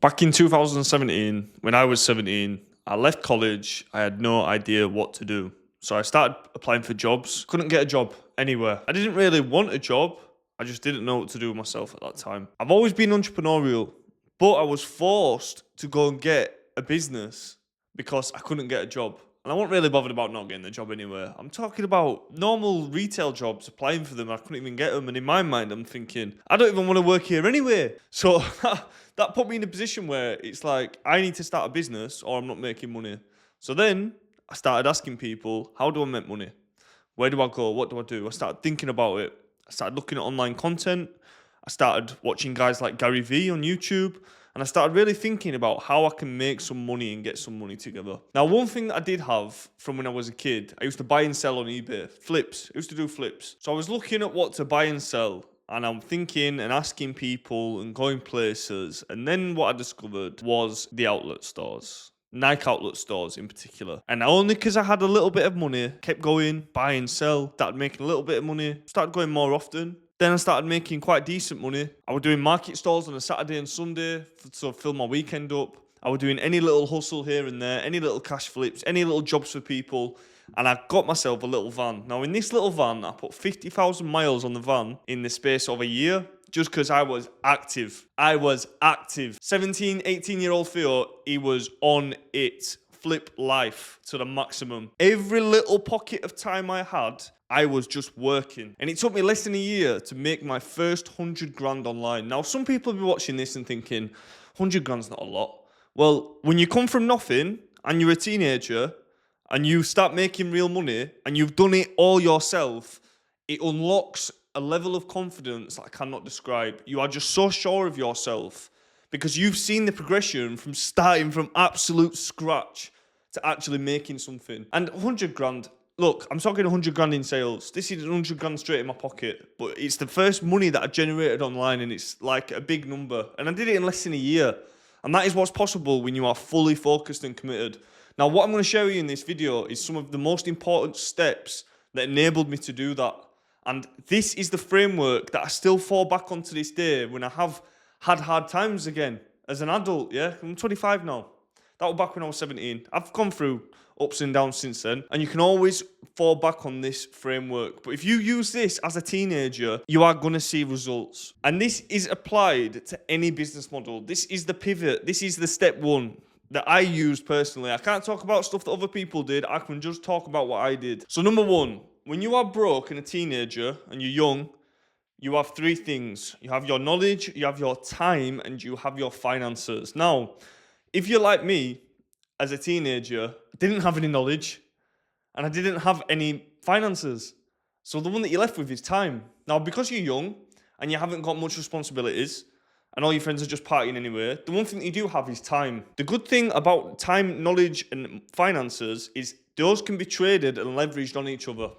Back in 2017, when I was 17, I left college. I had no idea what to do. So I started applying for jobs. Couldn't get a job anywhere. I didn't really want a job. I just didn't know what to do with myself at that time. I've always been entrepreneurial, but I was forced to go and get a business because I couldn't get a job. And I wasn't really bothered about not getting a job anywhere. I'm talking about normal retail jobs, applying for them. I couldn't even get them. And in my mind, I'm thinking, I don't even want to work here anyway. So that put me in a position where it's like, I need to start a business or I'm not making money. So then I started asking people, how do I make money? Where do I go? What do I do? I started thinking about it. I started looking at online content. I started watching guys like Gary Vee on YouTube. And I started really thinking about how I can make some money and get some money together. Now, one thing that I did have from when I was a kid, I used to buy and sell on eBay. Flips. I used to do flips. So I was looking at what to buy and sell. And I'm thinking and asking people and going places. And then what I discovered was the outlet stores. Nike outlet stores in particular. And only because I had a little bit of money, kept going, buy and sell, started making a little bit of money, started going more often. Then I started making quite decent money. I was doing market stalls on a Saturday and Sunday to fill my weekend up. I was doing any little hustle here and there, any little cash flips, any little jobs for people. And I got myself a little van. Now, in this little van, I put 50,000 miles on the van in the space of a year just because I was active. 17, 18-year-old Theo, he was on it. Flip life to the maximum. Every little pocket of time I had, I was just working. And it took me less than a year to make my first 100 grand online. Now, some people will be watching this and thinking, 100 grand's not a lot. Well, when you come from nothing and you're a teenager and you start making real money and you've done it all yourself, it unlocks a level of confidence that I cannot describe. You are just so sure of yourself because you've seen the progression from starting from absolute scratch to actually making something. And 100 grand, look, I'm talking 100 grand in sales. This is 100 grand straight in my pocket, but it's the first money that I generated online and it's like a big number. And I did it in less than a year. And that is what's possible when you are fully focused and committed. Now, what I'm going to show you in this video is some of the most important steps that enabled me to do that. And this is the framework that I still fall back on to this day when I have had hard times again as an adult, yeah? I'm 25 now. That was back when I was 17. I've gone through ups and downs since then, and you can always fall back on this framework. But if you use this as a teenager, you are going to see results. And this is applied to any business model. This is the pivot. This is the step one that I used personally. I can't talk about stuff that other people did. I can just talk about what I did. So number one, when you are broke and a teenager and you're young, you have three things. You have your knowledge, you have your time, and you have your finances. Now, if you're like me, as a teenager, I didn't have any knowledge and I didn't have any finances. So the one that you're left with is time. Now, because you're young and you haven't got much responsibilities and all your friends are just partying anyway, the one thing that you do have is time. The good thing about time, knowledge, and finances is those can be traded and leveraged on each other.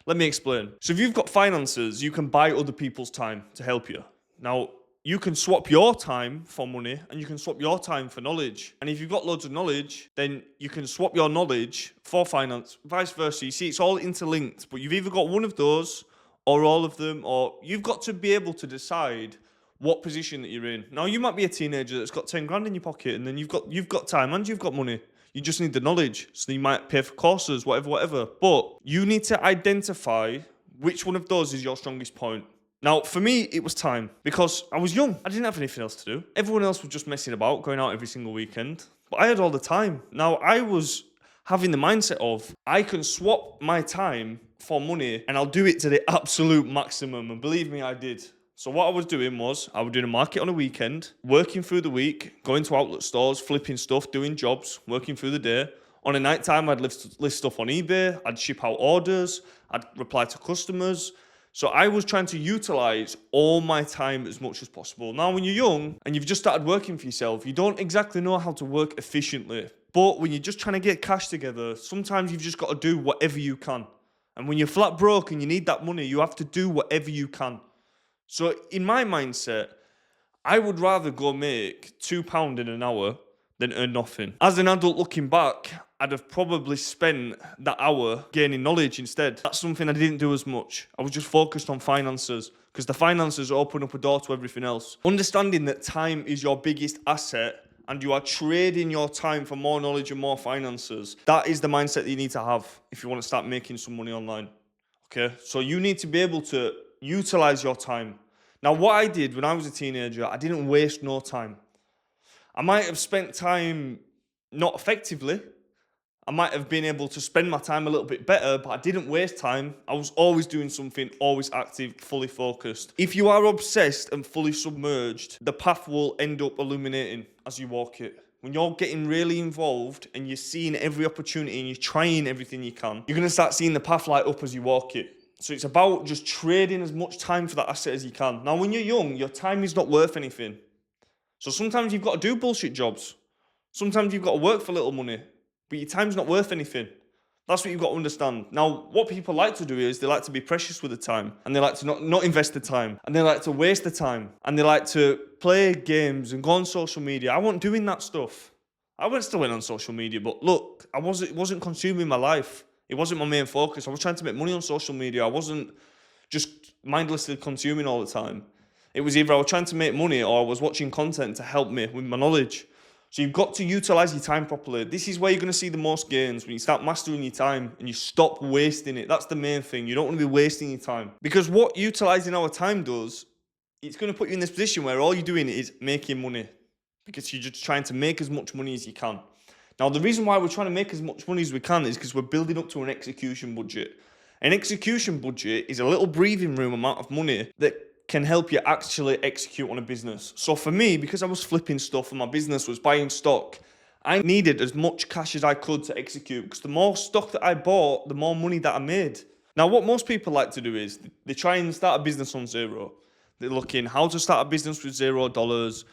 Let me explain. So if you've got finances, you can buy other people's time to help you. Now, you can swap your time for money and you can swap your time for knowledge. And if you've got loads of knowledge, then you can swap your knowledge for finance, vice versa. You see, it's all interlinked, but you've either got one of those or all of them, or you've got to be able to decide what position that you're in. Now, you might be a teenager that's got 10 grand in your pocket and then you've got time and you've got money. You just need the knowledge. So you might pay for courses, whatever. But you need to identify which one of those is your strongest point. Now, for me, it was time because I was young. I didn't have anything else to do. Everyone else was just messing about, going out every single weekend. But I had all the time. Now, I was having the mindset of I can swap my time for money and I'll do it to the absolute maximum. And believe me, I did. So what I was doing was I was doing a market on a weekend, working through the week, going to outlet stores, flipping stuff, doing jobs, working through the day. On a night time, I'd list stuff on eBay. I'd ship out orders. I'd reply to customers. So I was trying to utilize all my time as much as possible. Now, when you're young and you've just started working for yourself, you don't exactly know how to work efficiently. But when you're just trying to get cash together, sometimes you've just got to do whatever you can. And when you're flat broke and you need that money, you have to do whatever you can. So in my mindset, I would rather go make £2 in an hour than earn nothing. As an adult looking back, I'd have probably spent that hour gaining knowledge instead. That's something I didn't do as much. I was just focused on finances because the finances open up a door to everything else. Understanding that time is your biggest asset and you are trading your time for more knowledge and more finances, that is the mindset that you need to have if you want to start making some money online. Okay, so you need to be able to utilize your time. Now, what I did when I was a teenager, I didn't waste no time. I might have spent time not effectively. I might have been able to spend my time a little bit better, but I didn't waste time. I was always doing something, always active, fully focused. If you are obsessed and fully submerged, the path will end up illuminating as you walk it. When you're getting really involved and you're seeing every opportunity and you're trying everything you can, you're going to start seeing the path light up as you walk it. So it's about just trading as much time for that asset as you can. Now, when you're young, your time is not worth anything. So sometimes you've got to do bullshit jobs. Sometimes you've got to work for little money, but your time's not worth anything. That's what you've got to understand. Now, what people like to do is they like to be precious with the time, and they like to not invest the time, and they like to waste the time, and they like to play games and go on social media. I wasn't doing that stuff. Still went on social media, but look, it wasn't consuming my life. It wasn't my main focus. I was trying to make money on social media. I wasn't just mindlessly consuming all the time. It was either I was trying to make money or I was watching content to help me with my knowledge. So you've got to utilize your time properly. This is where you're going to see the most gains, when you start mastering your time and you stop wasting it. That's the main thing. You don't want to be wasting your time. Because what utilizing our time does, it's going to put you in this position where all you're doing is making money, because you're just trying to make as much money as you can. Now, the reason why we're trying to make as much money as we can is because we're building up to an execution budget. An execution budget is a little breathing room amount of money that can help you actually execute on a business. So for me, because I was flipping stuff and my business was buying stock, I needed as much cash as I could to execute, because the more stock that I bought, the more money that I made. Now, what most people like to do is they try and start a business on zero. They're looking how to start a business with $0,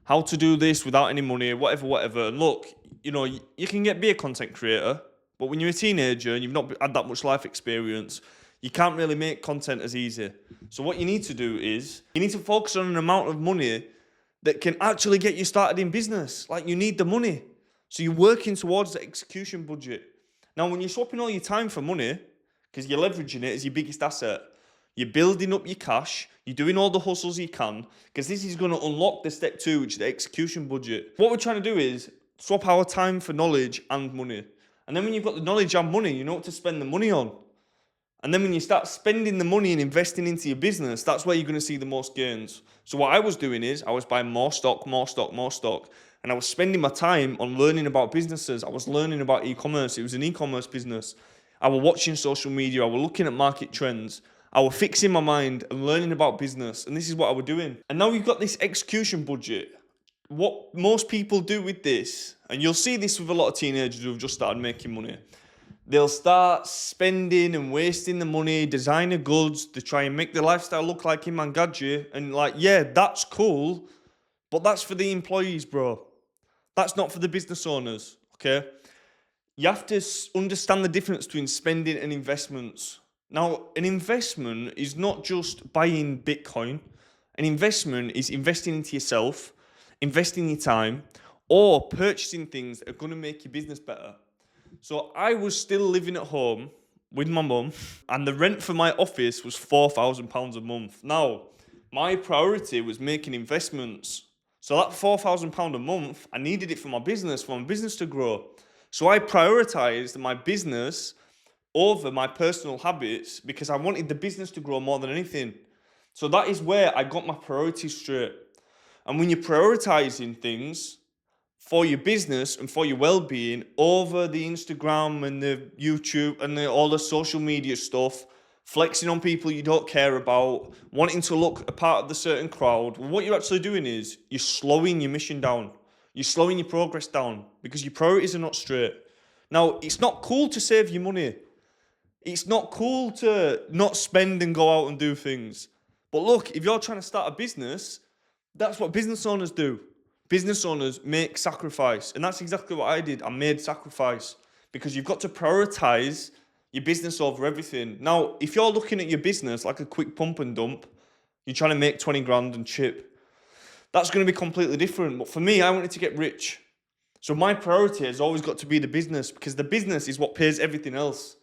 how to do this without any money, whatever. And look, you can be a content creator, but when you're a teenager and you've not had that much life experience, you can't really make content as easy. So what you need to do is, you need to focus on an amount of money that can actually get you started in business. Like, you need the money. So you're working towards the execution budget. Now, when you're swapping all your time for money, because you're leveraging it as your biggest asset, you're building up your cash, you're doing all the hustles you can, because this is going to unlock the step 2, which is the execution budget. What we're trying to do is swap our time for knowledge and money. And then when you've got the knowledge and money, you know what to spend the money on. And then when you start spending the money and investing into your business, that's where you're going to see the most gains. So what I was doing is I was buying more stock, and I was spending my time on learning about businesses. I was learning about e-commerce. It was an e-commerce business. I was watching social media. I was looking at market trends. I was fixing my mind and learning about business. And this is what I was doing. And now you've got this execution budget. What most people do with this, and you'll see this with a lot of teenagers who have just started making money, they'll start spending and wasting the money, designer goods, to try and make their lifestyle look like Iman Gadget. And yeah, that's cool, but that's for the employees, bro. That's not for the business owners, okay? You have to understand the difference between spending and investments. Now, an investment is not just buying Bitcoin. An investment is investing into yourself, investing your time, or purchasing things that are going to make your business better. So I was still living at home with my mum, and the rent for my office was £4,000 a month. Now, my priority was making investments. So that £4,000 a month, I needed it for my business to grow. So I prioritized my business over my personal habits because I wanted the business to grow more than anything. So that is where I got my priorities straight. And when you're prioritizing things for your business and for your well-being over the Instagram and the YouTube and all the social media stuff, flexing on people you don't care about, wanting to look a part of the certain crowd, what you're actually doing is you're slowing your mission down. You're slowing your progress down because your priorities are not straight. Now, it's not cool to save your money. It's not cool to not spend and go out and do things. But look, if you're trying to start a business, that's what business owners do. Business owners make sacrifice. And that's exactly what I did. I made sacrifice because you've got to prioritize your business over everything. Now, if you're looking at your business like a quick pump and dump, you're trying to make 20 grand and chip, that's going to be completely different. But for me, I wanted to get rich. So my priority has always got to be the business because the business is what pays everything else.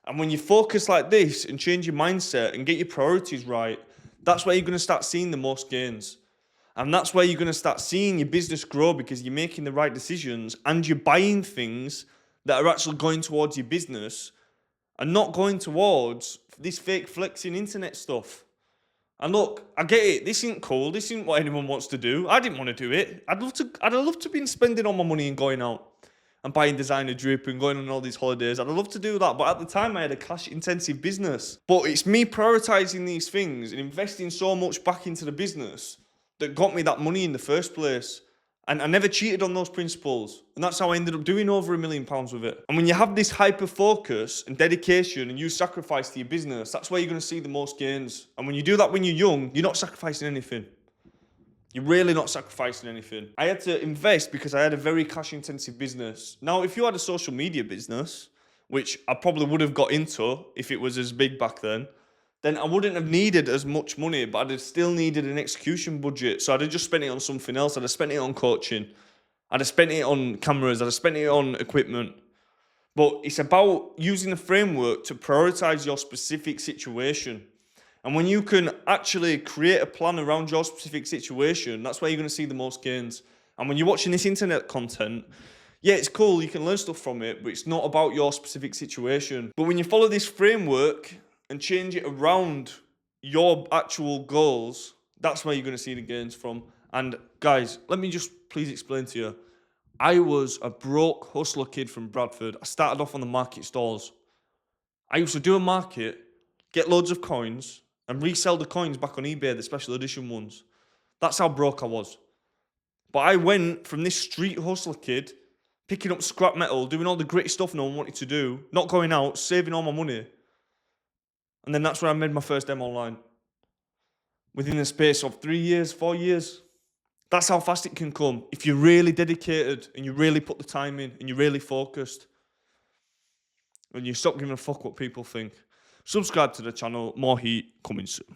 And when you focus like this and change your mindset and get your priorities right, that's where you're going to start seeing the most gains. And that's where you're going to start seeing your business grow, because you're making the right decisions and you're buying things that are actually going towards your business and not going towards this fake flexing internet stuff. And look, I get it. This isn't cool. This isn't what anyone wants to do. I didn't want to do it. I'd love to be spending all my money and going out and buying designer drip and going on all these holidays. I'd love to do that. But at the time, I had a cash intensive business. But it's me prioritizing these things and investing so much back into the business that got me that money in the first place. And I never cheated on those principles. And that's how I ended up doing over £1 million with it. And when you have this hyper focus and dedication and you sacrifice to your business, that's where you're going to see the most gains. And when you do that when you're young, you're not sacrificing anything. You're really not sacrificing anything. I had to invest because I had a very cash intensive business. Now, if you had a social media business, which I probably would have got into if it was as big back then I wouldn't have needed as much money, but I'd have still needed an execution budget. So I'd have just spent it on something else. I'd have spent it on coaching. I'd have spent it on cameras. I'd have spent it on equipment. But it's about using a framework to prioritize your specific situation. And when you can actually create a plan around your specific situation, that's where you're going to see the most gains. And when you're watching this internet content, yeah, it's cool, you can learn stuff from it, but it's not about your specific situation. But when you follow this framework and change it around your actual goals, that's where you're going to see the gains from. And guys, let me just please explain to you. I was a broke hustler kid from Bradford. I started off on the market stalls. I used to do a market, get loads of coins, and resell the coins back on eBay, the special edition ones. That's how broke I was. But I went from this street hustler kid, picking up scrap metal, doing all the gritty stuff no one wanted to do, not going out, saving all my money. And then that's where I made my first demo online. Within the space of 3 years, 4 years. That's how fast it can come. If you're really dedicated and you really put the time in and you're really focused. And you stop giving a fuck what people think. Subscribe to the channel. More heat coming soon.